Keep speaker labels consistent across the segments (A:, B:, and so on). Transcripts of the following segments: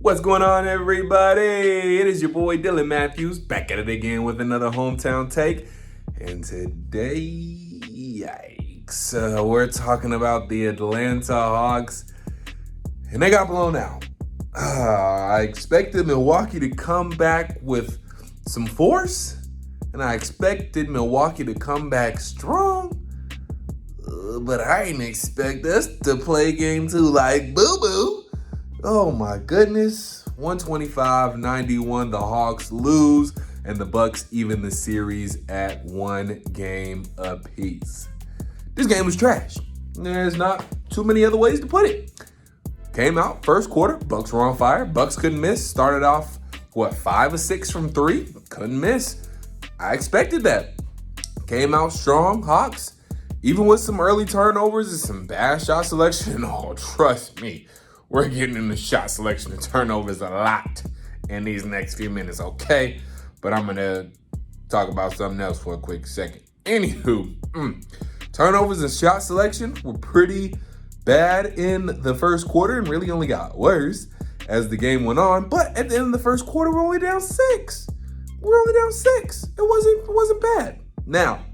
A: What's going on, everybody? It is your boy Dylan Matthews back at it again with another hometown take. And today, yikes, we're talking about the Atlanta Hawks, and they got blown out. I expected Milwaukee to come back with some force, and I expected Milwaukee to come back strong, but I didn't expect us to play game two like boo-boo. Oh my goodness, 125-91, the Hawks lose, and the Bucks even the series at 1 game apiece. This game was trash. There's not too many other ways to put it. Came out, first quarter, Bucks were on fire. Bucks couldn't miss. Started off, 5 of 6 from 3? Couldn't miss. I expected that. Came out strong, Hawks, even with some early turnovers and some bad shot selection. Oh, trust me. We're getting into shot selection and turnovers a lot in these next few minutes, okay? But I'm going to talk about something else for a quick second. Anywho, turnovers and shot selection were pretty bad in the first quarter and really only got worse as the game went on. But at the end of the first quarter, we're only down 6. We're only down 6. It wasn't bad. Now,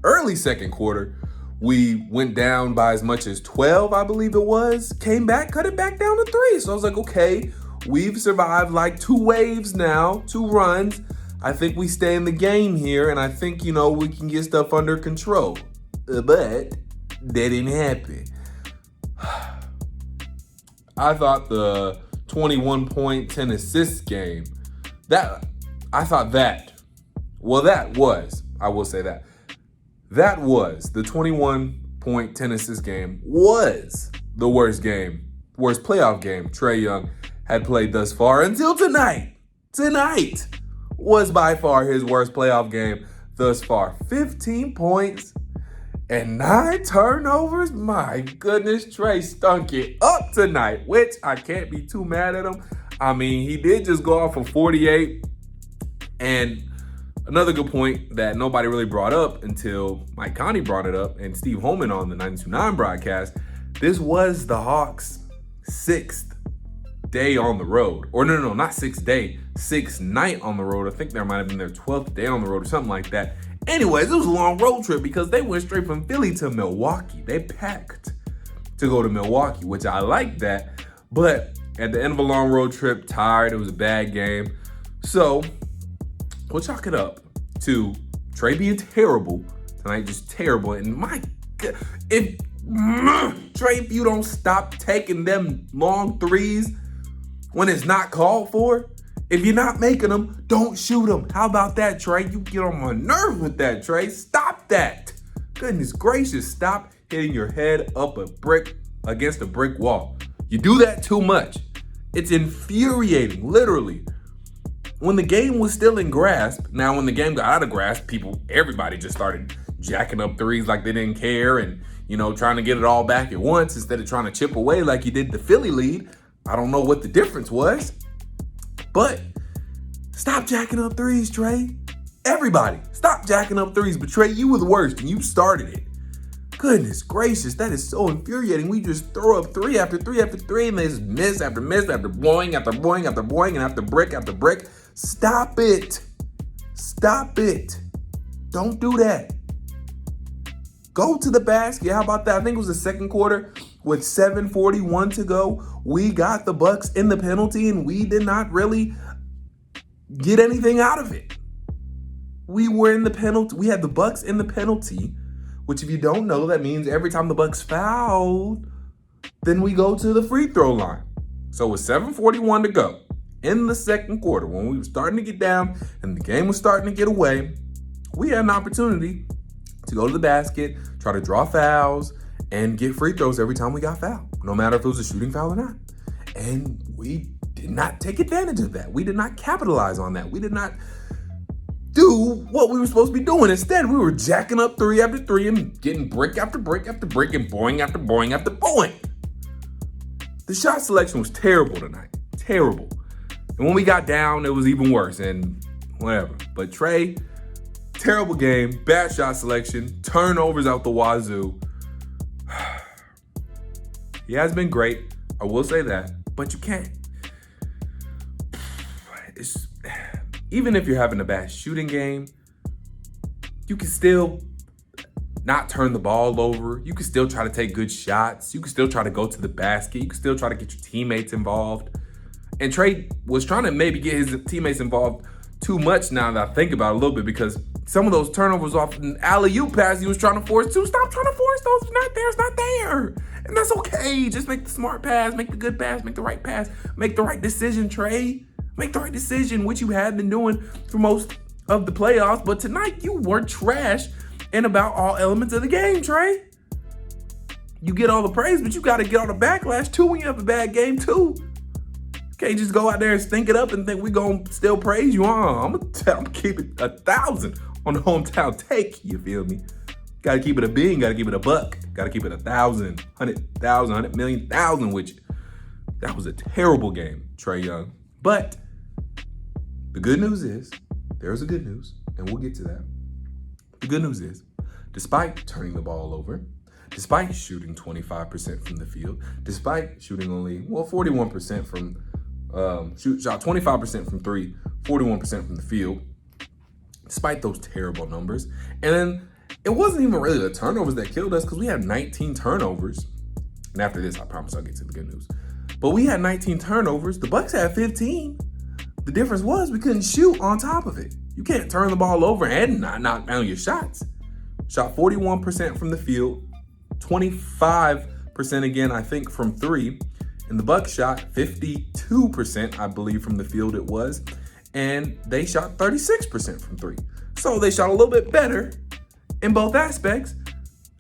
A: early second quarter, we went down by as much as 12, I believe it was. Came back, cut it back down to 3. So I was like, okay, we've survived like 2 waves now, 2 runs. I think we stay in the game here, and I think, we can get stuff under control. But that didn't happen. I thought the 21-point, 10 assist game, that was the 21-point, 10 assist game was the worst playoff game Trae Young had played thus far until tonight. Tonight was by far his worst playoff game thus far. 15 points and 9 turnovers. My goodness, Trae stunk it up tonight, which I can't be too mad at him. I mean, he did just go off for 48. And another good point that nobody really brought up until Mike Conley brought it up and Steve Holman on the 92.9 broadcast, this was the Hawks' 6th day on the road. Or no, not 6th day, 6th night on the road. I think there might have been their 12th day on the road or something like that. Anyways, it was a long road trip because they went straight from Philly to Milwaukee. They packed to go to Milwaukee, which I like that. But at the end of a long road trip, tired, it was a bad game. So we'll chalk it up to Trae being terrible tonight, just terrible. And my God, Trae, if you don't stop taking them long threes when it's not called for, if you're not making them, don't shoot them. How about that, Trae? You get on my nerves with that, Trae. Stop that. Goodness gracious, stop hitting your head up against a brick wall. You do that too much. It's infuriating, literally. When the game was still in grasp, now when the game got out of grasp, everybody just started jacking up threes like they didn't care and, trying to get it all back at once instead of trying to chip away like you did the Philly lead. I don't know what the difference was, but stop jacking up threes, Trae. Everybody, stop jacking up threes. But Trae, you were the worst and you started it. Goodness gracious, that is so infuriating. We just throw up 3 after 3 after 3 and they just miss after miss after blowing after blowing after blowing and after brick after brick. Stop it. Stop it. Don't do that. Go to the basket. How about that? I think it was the second quarter with 7:41 to go. We got the Bucks in the penalty and we did not really get anything out of it. We were in the penalty. We had the Bucks in the penalty, which if you don't know, that means every time the Bucks fouled, then we go to the free throw line. So with 7:41 to go in the second quarter, when we were starting to get down and the game was starting to get away, we had an opportunity to go to the basket, try to draw fouls, and get free throws every time we got fouled, no matter if it was a shooting foul or not. And we did not take advantage of that. We did not capitalize on that. We did not do what we were supposed to be doing. Instead, we were jacking up 3 after 3 and getting brick after brick after brick and boing after boing after boing. The shot selection was terrible tonight. Terrible. And when we got down, it was even worse and whatever. But Trae, terrible game, bad shot selection, turnovers out the wazoo. He has been great, I will say that. but you can't. Even if you're having a bad shooting game, you can still not turn the ball over. You can still try to take good shots. You can still try to go to the basket. You can still try to get your teammates involved. And Trey was trying to maybe get his teammates involved too much now that I think about it a little bit, because some of those turnovers off an alley-oop pass he was trying to force too. Stop trying to force those. It's not there. It's not there. And that's okay. Just make the smart pass, make the good pass, make the right pass, make the right decision, Trey. Make the right decision, which you have been doing for most of the playoffs. But tonight, you were trash in about all elements of the game, Trey. You get all the praise, but you got to get all the backlash, too, when you have a bad game, too. Can't just go out there and stink it up and think we're going to still praise you. I'm going to keep it 1,000 on the hometown take, you feel me? Got to keep it a bean, got to keep it a buck. Got to keep it 1,000, 100,000, 100 million, 1,000 with you. That was a terrible game, Trae Young. But the good news is, there's a good news, and we'll get to that. The good news is, despite turning the ball over, despite shooting 25% from the field, despite shooting only, 41% from, shot 25% from three, 41% from the field, despite those terrible numbers. And then it wasn't even really the turnovers that killed us, because we had 19 turnovers. And after this, I promise I'll get to the good news. But we had 19 turnovers. The Bucks had 15. The difference was we couldn't shoot on top of it. You can't turn the ball over and not knock down your shots. Shot 41% from the field, 25% again, I think, from three. And the Bucks shot 52%, I believe, from the field it was. And they shot 36% from three. So they shot a little bit better in both aspects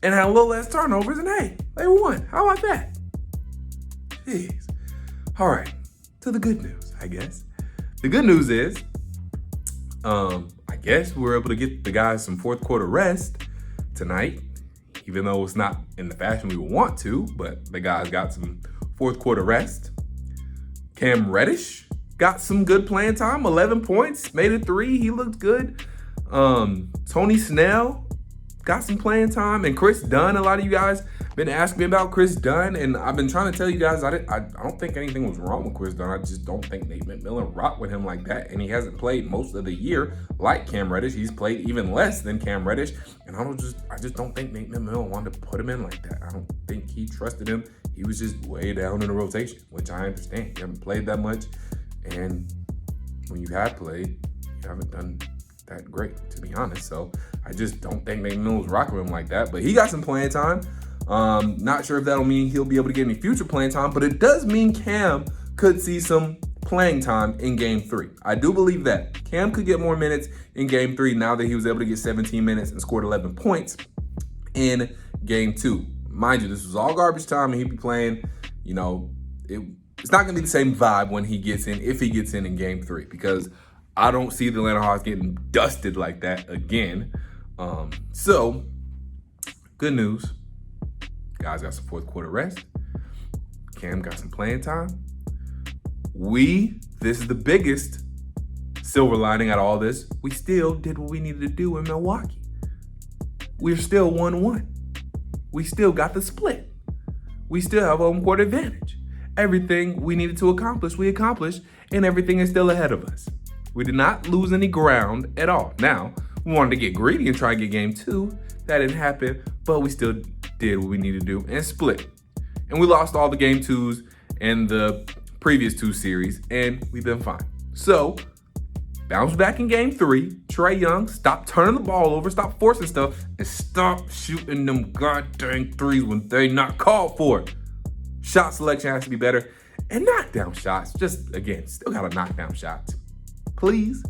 A: and had a little less turnovers. And hey, they won. How about that? Jeez. All right, to the good news, I guess. The good news is, I guess we were able to get the guys some fourth quarter rest tonight, even though it's not in the fashion we would want to, but the guys got some fourth quarter rest. Cam Reddish got some good playing time, 11 points, made a three, he looked good. Tony Snell got some playing time, and Chris Dunn. A lot of you guys been asking me about Chris Dunn, and I've been trying to tell you guys I don't think anything was wrong with Chris Dunn. I just don't think Nate McMillan rocked with him like that, and he hasn't played most of the year like Cam Reddish. He's played even less than Cam Reddish, and I just don't think Nate McMillan wanted to put him in like that. I don't think he trusted him. He was just way down in the rotation, which I understand. You haven't played that much, and when you have played, you haven't done that great, to be honest. So I just don't think Nate McMillan was rocking with him like that, but he got some playing time. Not sure if that'll mean he'll be able to get any future playing time, but it does mean Cam could see some playing time in game 3. I do believe that Cam could get more minutes in game 3 now that he was able to get 17 minutes and scored 11 points in game 2. Mind you, this was all garbage time, and he'd be playing, you know, it's not going to be the same vibe when he gets in, if he gets in game 3, because I don't see the Atlanta Hawks getting dusted like that again. So, good news. Guys got some fourth quarter rest. Cam got some playing time. This is the biggest silver lining out of all this. We still did what we needed to do in Milwaukee. We're still 1-1. We still got the split. We still have home court advantage. Everything we needed to accomplish, we accomplished, and everything is still ahead of us. We did not lose any ground at all. Now, we wanted to get greedy and try to get game 2. That didn't happen, but we still did what we needed to do and split. And we lost all the game 2s in the previous 2 series, and we've been fine. So, bounce back in game 3. Trae Young, stop turning the ball over, stop forcing stuff, and stop shooting them goddamn threes when they not called for. Shot selection has to be better, and knock down shots. Just, again, still gotta knock down shots. Please,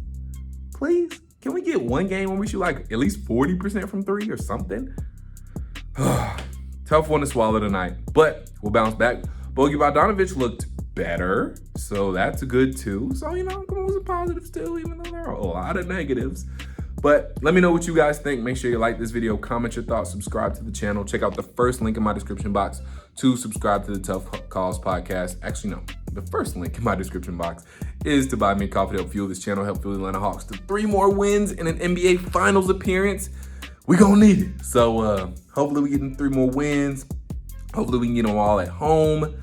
A: can we get one game where we shoot like at least 40% from 3 or something? Tough one to swallow tonight, but we'll bounce back. Bogey Bogdanovic looked better, so that's good too. So, you know, come on with some positives too, even though there are a lot of negatives. But let me know what you guys think. Make sure you like this video, comment your thoughts, subscribe to the channel. Check out the first link in my description box to subscribe to the Tough Calls podcast. Actually, no, the first link in my description box is to buy me a coffee to help fuel this channel, help fuel the Atlanta Hawks to 3 more wins and an NBA Finals appearance. We gonna need it. So hopefully we get 3 more wins. Hopefully we can get them all at home.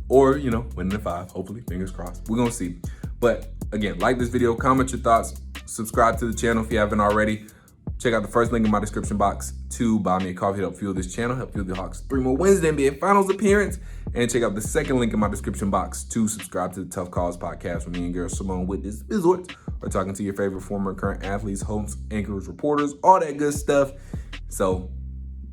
A: Or, winning the 5, hopefully, fingers crossed. We're going to see. But again, like this video, comment your thoughts, subscribe to the channel if you haven't already. Check out the first link in my description box to buy me a coffee to help fuel this channel, help fuel the Hawks 3 more wins, the NBA Finals appearance. And check out the second link in my description box to subscribe to the Tough Calls podcast with me and girl Symone with this resort. Or talking to your favorite former and current athletes, hosts, anchors, reporters, all that good stuff. So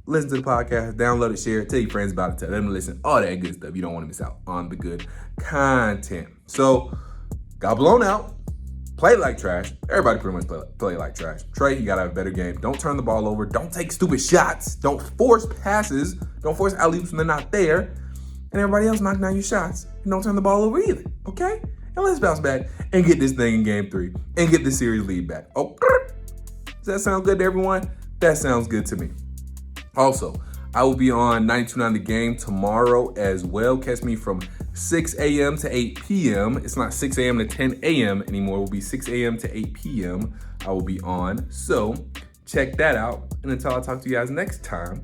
A: listen to the podcast, download it, share it, tell your friends about it, tell them to listen, all that good stuff. You don't want to miss out on the good content. So, got blown out, played like trash. Everybody pretty much play like trash. Trey, you got to have a better game. Don't turn the ball over. Don't take stupid shots. Don't force passes. Don't force alley-oops when they're not there. And everybody else knock down your shots. And don't turn the ball over either, okay? And let's bounce back and get this thing in game 3 and get the series lead back. Oh, does that sound good to everyone? That sounds good to me. Also, I will be on 92.9 The Game tomorrow as well. Catch me from 6 a.m. to 8 p.m. It's not 6 a.m. to 10 a.m. anymore. It will be 6 a.m. to 8 p.m. I will be on. So check that out. And until I talk to you guys next time,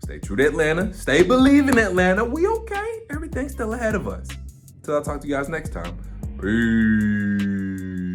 A: stay true to Atlanta. Stay believing Atlanta. We okay. Everything's still ahead of us. Until I talk to you guys next time. Peace.